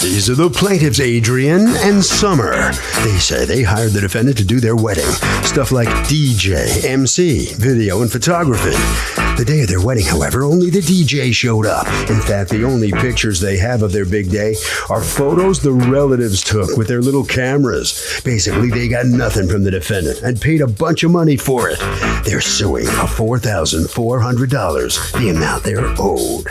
These are the plaintiffs, Adrian and Summer. They say they hired the defendant to do their wedding. Stuff like DJ, MC, video, and photography. The day of their wedding, however, only the DJ showed up. In fact, the only pictures they have of their big day are photos the relatives took with their little cameras. Basically, they got nothing from the defendant and paid a bunch of money for it. They're suing for $4,400, the amount they're owed.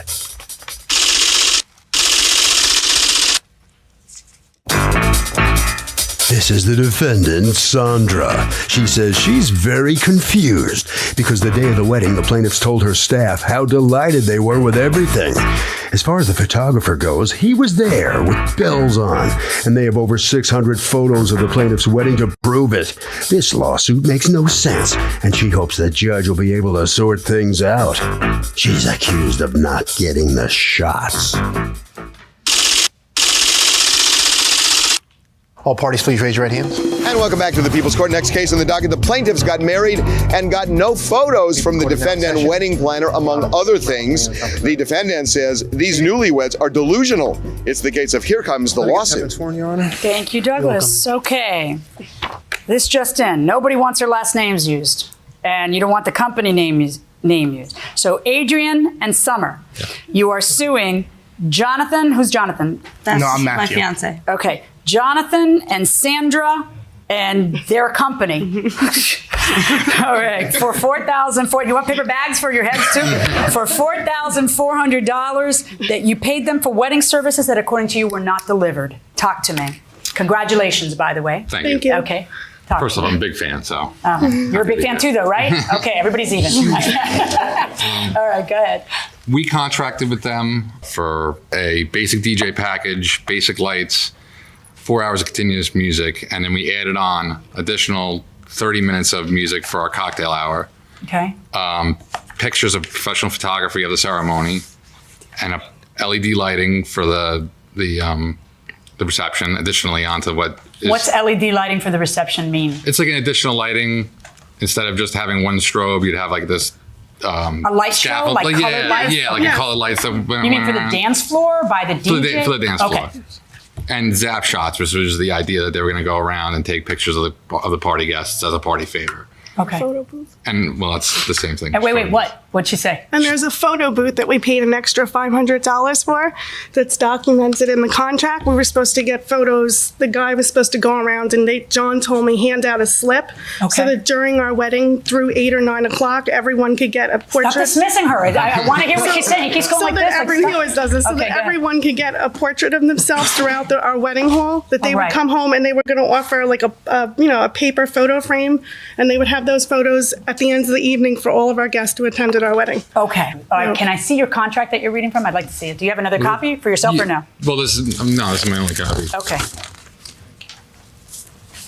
This is the defendant, Sandra. She says she's very confused because the day of the wedding, the plaintiffs told her staff how delighted they were with everything. As far as the photographer goes, he was there with bells on, and they have over 600 photos of the plaintiff's wedding to prove it. This lawsuit makes no sense, and she hopes the judge will be able to sort things out. She's accused of not getting the shots. All parties, please raise your right hands. And welcome back to the People's Court. Next case on the docket. The plaintiffs got married and got no photos from the defendant wedding planner, among other things. The defendant says these newlyweds are delusional. It's the case of Here Comes the Lawsuit. Thank you, Douglas. Okay. This just in. Nobody wants their last names used. And you don't want the company name used. So Adrian and Summer, you are suing Jonathan. Who's Jonathan? That's I'm my fiance. Okay. Jonathan and Sandra and their company. All right, for $4,400. You want paper bags for your heads too? For $4,400 that you paid them for wedding services that, according to you, were not delivered. Talk to me. Congratulations, by the way. Thank you. Okay. First of all, I'm a big fan, so. You're a big fan too, though, right? Okay, everybody's even. All right, go ahead. We contracted with them for a basic DJ package, basic lights, 4 hours of continuous music, and then we added on additional 30 minutes of music for our cocktail hour. Okay. Pictures of professional photography of the ceremony, and a LED lighting for the reception. Additionally, onto What's LED lighting for the reception mean? It's like an additional lighting. Instead of just having one strobe, you'd have like this. A light show, like colored lights? Yeah, like a colored lights. That went You mean for the around. dance floor by the DJ? For the dance floor. Okay. And zap shots, which was the idea that they were going to go around and take pictures of the party guests as a party favor. Okay. Photo booth. And well, that's the same thing. And wait, what? What'd she say? And there's a photo booth that we paid an extra $500 for that's documented in the contract. We were supposed to get photos. The guy was supposed to go around and John told me hand out a slip so that during our wedding through 8 or 9 o'clock, everyone could get a portrait. Stop dismissing her. I want to hear what she's saying. He keeps going like this. He always does this. So that everyone could get a portrait of themselves throughout our wedding hall. That they would come home and they were going to offer like a paper photo frame, and they would have those photos at the end of the evening for all of our guests who attended our wedding. Okay. All right. Can I see your contract that you're reading from? I'd like to see it. Do you have another copy for yourself or no? Well, this is my only copy. Okay.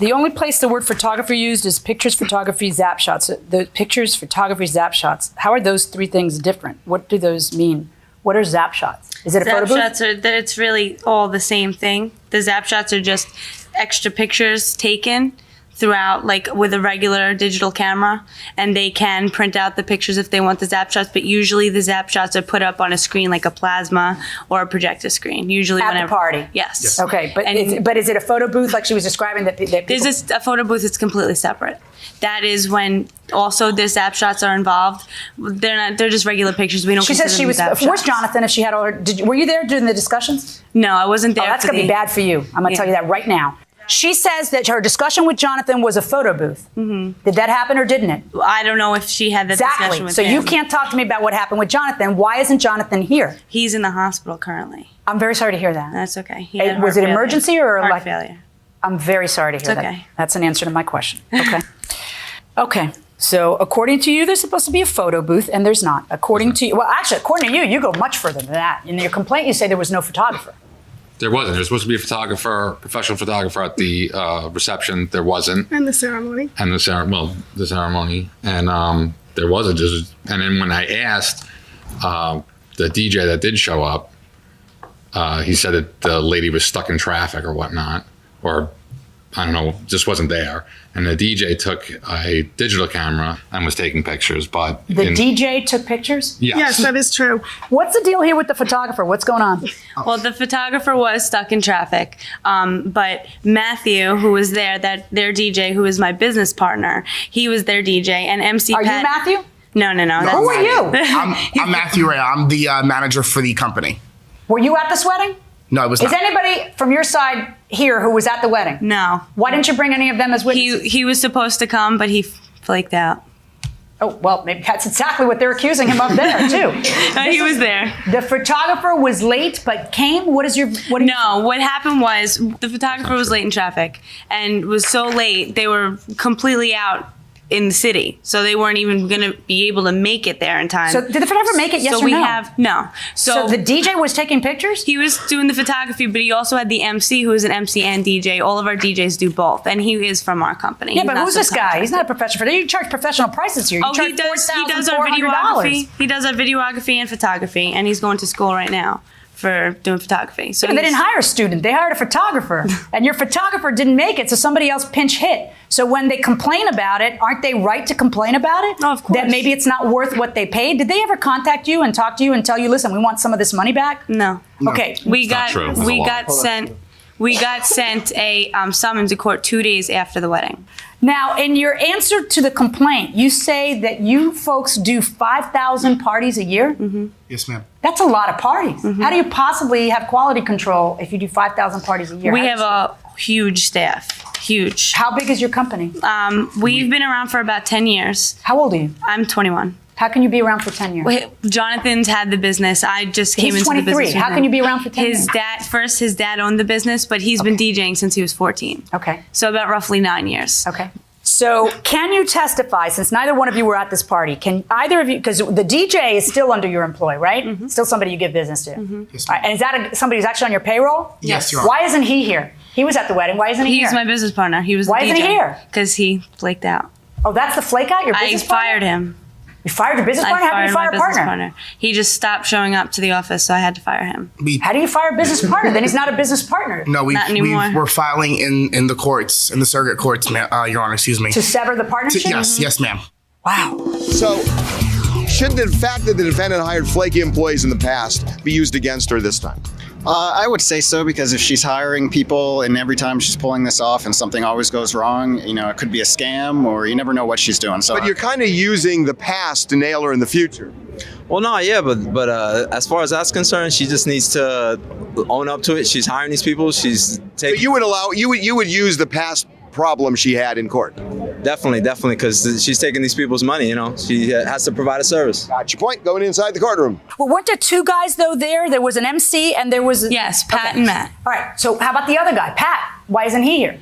The only place the word photographer used is pictures, photography, zap shots. The pictures, photography, zap shots. How are those three things different? What do those mean? What are zap shots? Is it a photo booth? Zap shots it's really all the same thing. The zap shots are just extra pictures taken throughout, like with a regular digital camera, and they can print out the pictures if they want the zap shots, but usually the zap shots are put up on a screen like a plasma or a projector screen. Usually at the party. Yes. Okay, but is it a photo booth like she was describing that people? There's a photo booth that's completely separate. That is when also the zap shots are involved. They're just regular pictures. We don't. She says she was. Where's Jonathan? If she had all her, were you there during the discussions? No, I wasn't there. Oh, that's gonna be bad for you. I'm gonna tell you that right now. She says that her discussion with Jonathan was a photo booth. Mm-hmm. Did that happen or didn't it? I don't know if she had that discussion with him. So you can't talk to me about what happened with Jonathan. Why isn't Jonathan here? He's in the hospital currently. I'm very sorry to hear that. That's okay. Was it emergency or heart failure? I'm very sorry to hear that. Okay. That's an answer to my question. Okay. Okay. So according to you, there's supposed to be a photo booth, and there's not. According to you, well, actually, according to you, you go much further than that. In your complaint, you say there was no photographer. There wasn't. There's supposed to be a professional photographer at the reception. There wasn't. And the ceremony. And the ceremony. And there wasn't. And then when I asked the DJ that did show up, he said that the lady was stuck in traffic or whatnot, or I don't know, just wasn't there. And the DJ took a digital camera and was taking pictures. But The DJ took pictures? Yes, that is true. What's the deal here with the photographer? What's going on? Well, the photographer was stuck in traffic, but Matthew, who was there, their DJ, who is my business partner, he was their DJ, and MC Are Pat. you Matthew? No. Who are you? I'm Matthew Ray. I'm the manager for the company. Were you at this wedding? No, I was Is not. anybody from your side here who was at the wedding? No. Why didn't you bring any of them as witnesses? He was supposed to come, but he flaked out. Oh, well, maybe that's exactly what they're accusing him of there, too. He was there. The photographer was late but came? What happened was the photographer was late in traffic and was so late they were completely out in the city, so they weren't even going to be able to make it there in time. So did the photographer make it? Yes so or we no? No. So the DJ was taking pictures? He was doing the photography, but he also had the MC, who is an MC and DJ. All of our DJs do both, and he is from our company. Yeah, He's but not who's this guy? He's not a subcontracted. professional. You charge professional prices here. You charge He does our $4,400. videography. He does our videography and photography, and he's going to school right now for doing photography. So Yeah, they didn't hire a student. They hired a photographer. And your photographer didn't make it, so somebody else pinch hit. So when they complain about it, aren't they right to complain about it? Oh, of course. That maybe it's not worth what they paid? Did they ever contact you and talk to you and tell you, listen, we want some of this money back? No. Okay. We not true. There's a law. We got sent a summons to court 2 days after the wedding. Now, in your answer to the complaint, you say that you folks do 5,000 parties a year? Mm-hmm. Yes, ma'am. That's a lot of parties. Mm-hmm. How do you possibly have quality control if you do 5,000 parties a year? We have a huge staff. Huge. How big is your company? We've been around for about 10 years. How old are you? I'm 21. How can you be around for 10 years? Wait, Jonathan's had the business. I just came He's into the 23. business. How can you be around for 10 years? His dad owned the business, but he's been DJing since he was 14. Okay. So about roughly 9 years. Okay. So can you testify, since neither one of you were at this party, can either of you, because the DJ is still under your employ, right? Mm-hmm. Still somebody you give business to. Yes, All ma'am. right, and is that somebody who's actually on your payroll? Yes, Your Honor. Why isn't he here? He was at the wedding. Why isn't he He's here? my business partner. He was Why the isn't DJ. he here? Because he flaked out. Oh, that's the flake out? Your I business partner? fired him. You fired your business partner? How do you fire my a business partner? He just stopped showing up to the office, so I had to fire him. How do you fire a business partner? Then he's not a business partner. No, Not anymore. we're filing in the courts, in the circuit courts, Your Honor, excuse me. To sever the partnership? Yes, ma'am. Wow. So, should the fact that the defendant hired flaky employees in the past be used against her this time? I would say so, because if she's hiring people and every time she's pulling this off and something always goes wrong, it could be a scam, or you never know what she's doing. So But you're kind of using the past to nail her in the future. Well, no, yeah, but as far as that's concerned, she just needs to own up to it. She's hiring these people. She's But taking you would use the past problem she had in court. definitely, because she's taking these people's money. She has to provide a service. Got your point. Going inside the courtroom. Well, weren't there two guys, though, there? There was an MC and there was... Yes, Pat and Matt. All right, so how about the other guy, Pat? Why isn't he here?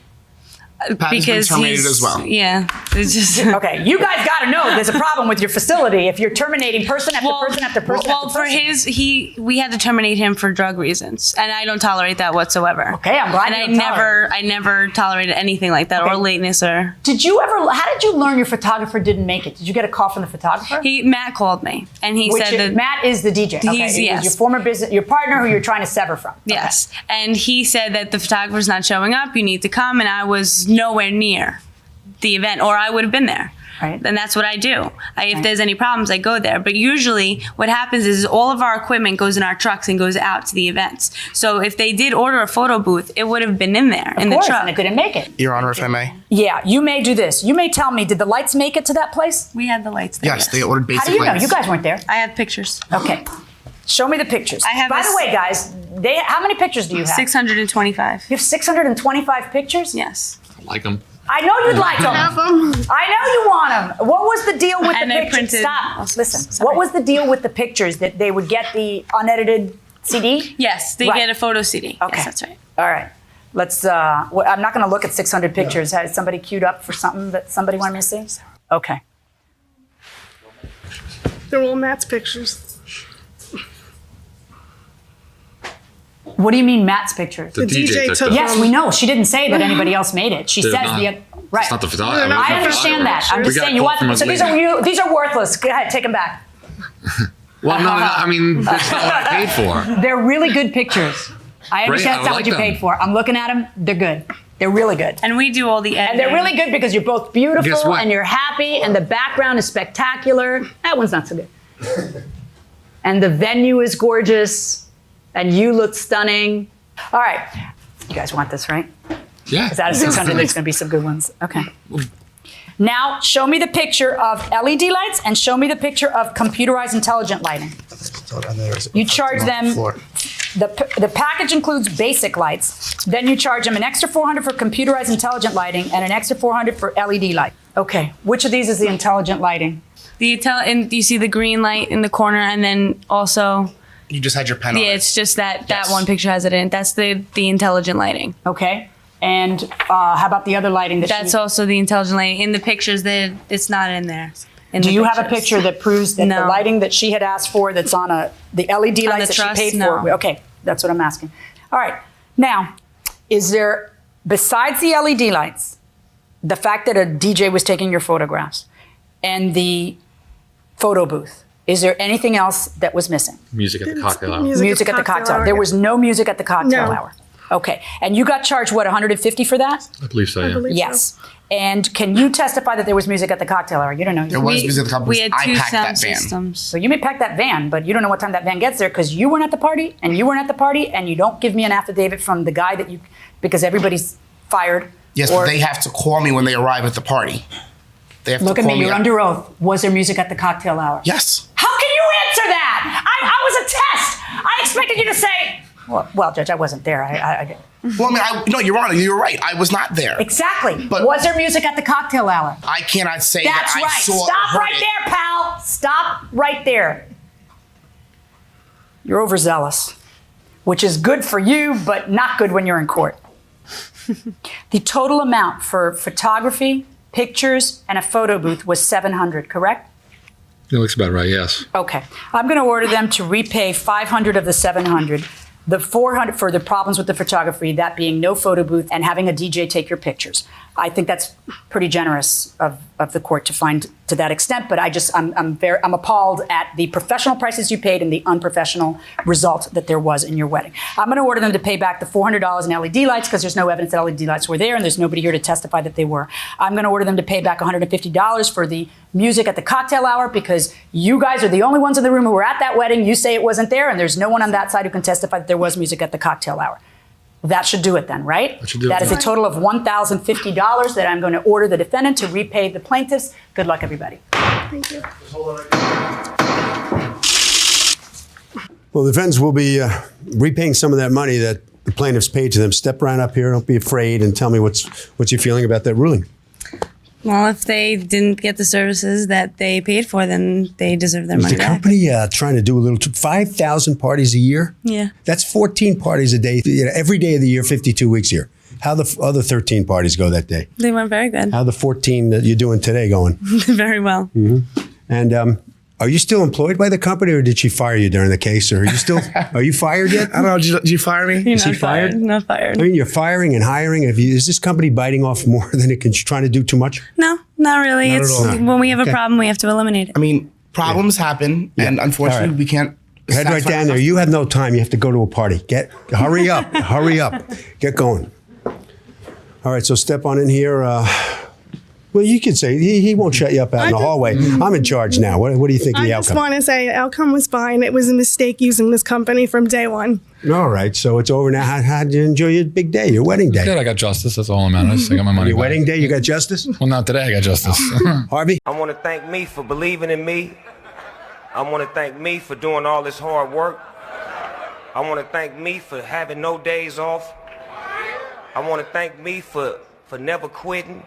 Pat has been terminated as well. Yeah, it's just... Okay, you guys got to know there's a problem with your facility if you're terminating person after person after person Well, after for person. we had to terminate him for drug reasons, and I don't tolerate that whatsoever. Okay, I'm glad And you don't tolerate I never tolerated anything like that, Okay. or lateness, or... How did you learn your photographer didn't make it? Did you get a call from the photographer? Matt called me, and he said that... Matt is the DJ. Okay, He's- he yes. was your former business, your partner who you're trying to sever from. Yes, and he said that the photographer's not showing up, you need to come, and I was nowhere near the event, or I would have been there. Right. And that's what I do. If there's any problems, I go there. But usually what happens is all of our equipment goes in our trucks and goes out to the events. So if they did order a photo booth, it would have been in there, in the Of course, truck. and it didn't make it. Your Honor, if I may. Yeah, you may do this. You may tell me, did the lights make it to that place? We had the lights there. Yes, they ordered How basic do you know? lights. You guys weren't there. I have pictures. Okay. Show me the pictures. I have By this- the way, guys, how many pictures do you have? 625. You have 625 pictures? Yes. I like them. I know you'd like them. Have them. I know you want them. What was the deal with And the I pictures? printed- Stop. Oh, Listen. sorry. What was the deal with the pictures that they would get the unedited CD? Yes, they Right. get a photo CD. Okay. Yes, that's right. All right. Let's. I'm not going to look at 600 pictures. Has somebody queued up for something that somebody wanted me to see? Okay. They're all Matt's pictures. What do you mean, Matt's pictures? The DJ took took them. Yes, we know. She didn't say that anybody else made it. She They're says not- right. It's not the photographer. No, I understand that. I'm We just got a saying you call want from them. a So lady. these are worthless. Go ahead, take them back. Well, no, I mean, that's not what I paid for. They're really good pictures. I understand I that's not like what you them. paid for. I'm looking at them. They're good. They're really good. And we do all the editing. And they're really good because you're both Guess beautiful what? and you're happy and the background is spectacular. That one's not so good. And the venue is gorgeous and you look stunning. All right. You guys want this, right? Yeah. Because out of 600, there's going to be some good ones. Okay. Now, show me the picture of LED lights and show me the picture of computerized intelligent lighting. You charge them, the package includes basic lights. Then you charge them an extra $400 for computerized intelligent lighting and an extra $400 for LED light. Okay, which of these is the intelligent lighting? And you see the green light in the corner, and then also, You just had your pen on yeah, it. it's just that Yes. one picture has it in. That's the intelligent lighting. Okay. And how about the other lighting? That's also the intelligent lighting. In the pictures, it's not in there. Do you have a picture that proves that the No. lighting that she had asked for that's on the LED On lights the that truss? she paid No. for? Okay, that's what I'm asking. All right. Now, is there, besides the LED lights, the fact that a DJ was taking your photographs and the photo booth, is there anything else that was missing? Music at the cocktail hour. Music at the cocktail hour. There was no music at the cocktail No. hour. Okay. And you got charged, what, $150 for that? I believe so, yeah. believe so. Yes. And can you testify that there was music at the cocktail hour? You don't know. There was music at the couple. We had I two packed sound that van. systems. So you may pack that van, but you don't know what time that van gets there because you weren't at the party and you weren't at the party and you don't give me an affidavit from the guy that you, because everybody's fired. Yes, or, but they have to call me when they arrive at the party. They have look to at call me, you're up. under oath. Was there music at the cocktail hour? Yes. How can you answer that? I was a test. I expected you to say, well, Judge, I wasn't there. I Well, I mean, no, Your Honor, you're right. I was not there. exactly. But- was there music at the cocktail hour? I cannot say That's that I right. saw Stop heard right it. there, pal. Stop right there. You're overzealous, which is good for you, but not good when you're in court. The total amount for photography, pictures, and a photo booth was $700, correct? It looks about right, yes. Okay. I'm going to order them to repay $500 of the $700. The $400 for the problems with the photography, that being no photo booth and having a DJ take your pictures. I think that's pretty generous of the court to find to that extent, but I'm appalled at the professional prices you paid and the unprofessional result that there was in your wedding. I'm going to order them to pay back the $400 in LED lights because there's no evidence that LED lights were there and there's nobody here to testify that they were. I'm going to order them to pay back $150 for the music at the cocktail hour because you guys are the only ones in the room who were at that wedding. You say it wasn't there and there's no one on that side who can testify that there was music at the cocktail hour. That should do it then, right? That should do it That is a then. total of $1,050 that I'm going to order the defendant to repay the plaintiffs. Good luck, everybody. Thank you. Well, the defendants will be repaying some of that money that the plaintiffs paid to them. Step right up here. Don't be afraid and tell me what's your feeling about that ruling. Well, if they didn't get the services that they paid for, then they deserve their Is money the back. company trying to do a little 5,000 parties a year? Yeah. That's 14 parties a day, every day of the year, 52 weeks a year. How the other 13 parties go that day? They went very good. How the 14 that you're doing today going? Very well. And are you still employed by the company, or did she fire you during the case? Or are you fired yet? I don't know. Did you fire me? Is he fired? Not fired. I mean, you're firing and hiring. Is this company biting off more than it can? Trying to do too much? No, not really. Not at It's all. when we have Okay. a problem, we have to eliminate it. I mean, problems happen, and unfortunately, All right. we can't. Head right satisfy down there. our You have no time. You have to go to a party. Hurry up. Hurry up. Get going. All right, so step on in here. Well, you could say he won't shut you up out in the hallway. I'm in charge now. What do you think of I the just outcome? want to say the outcome was fine. It was a mistake using this company from day one. All right, so it's over now. How did you enjoy your big day, your wedding day? Good, I got justice. That's all that matters. I got my money Your back. wedding day, you got justice? Well, not today. I got justice. Harvey? I want to thank me for believing in me. I want to thank me for doing all this hard work. I want to thank me for having no days off. I want to thank me for never quitting.